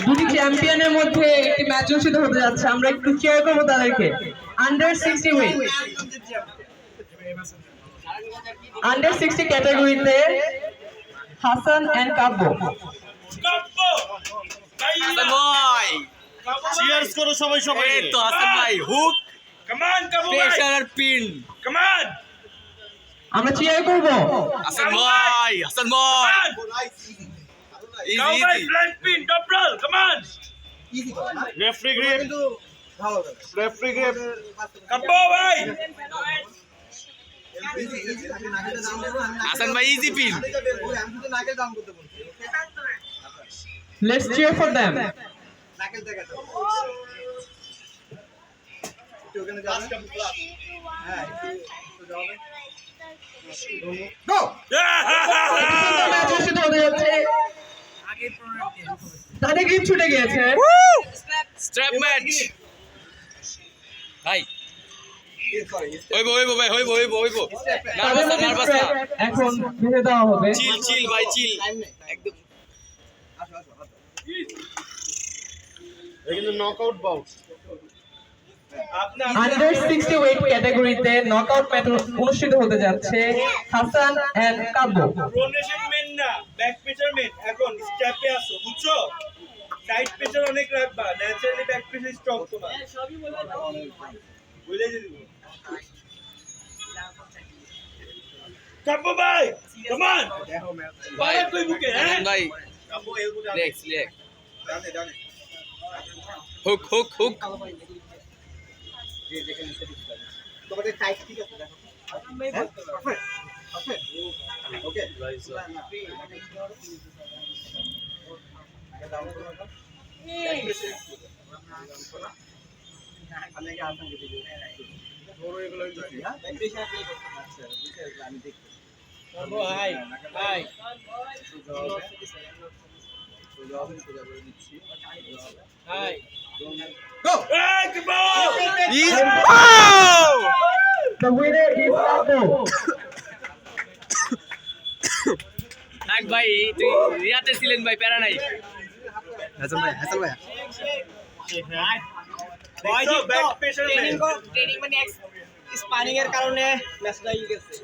দুটি চ্যাম্পিয়নের মধ্যে একটি ম্যাচ অনুষ্ঠিত হতে যাচ্ছে। আমরা একটু চেয়ার করবো তাদেরকে। আন্ডার 60 ক্যাটাগরিতে হাসান এন্ড কাব্য। চিয়ার্স করো সবাই সবাই। এই তো হাসান ভাই hook come on come on pressure আর পিন। কাম অন আমরা চেয়ার করব। হাসান ভাই ইজি কাম ভাই easy flat pin top roll come on referee grip referee grip Kabbo ভাই হাসান ভাই easy pin. Let's cheer for them. Match অনুষ্ঠিত হতে যাচ্ছে। তাদের গ্রিপ ছুটে গিয়েছে। স্ট্র্যাপ ম্যাচ ভাই হইব ভাই হইব নার্ভাস না এখন ভেঙে দেওয়া হবে। চিল ভাই চিল একদম। কিন্তু নকআউট বাউট আন্ডার 60 ওয়েট ক্যাটাগরিতে নকআউট ম্যাচ অনুষ্ঠিত হতে যাচ্ছে। হাসান এন্ড কাব্য। প্রোনেশন মেন না ব্যাক প্রেসার মেন। এখন স্টেপে আসো বুঝছো সাইড প্রেসার অনেক রাখবা ন্যাচারালি ব্যাক প্রেসার স্ট্রং তোমার সবই বলে দিব কাব্বো ভাই কাম অন ভাই কই বুকে হাসান ভাই লেগ হুক তোমাদের টাইট ঠিক আছে দেখো ওকে এই কাব্বো The winner is Kabbো। নাক ভাই তুই রিয়াতে ছিলেন ভাই প্যারা নাই। হাসান ভাই ব্যাক প্রেসার মেন ট্রেনিং মানে স্পানিং এর কারণে ম্যাচটা গেছে।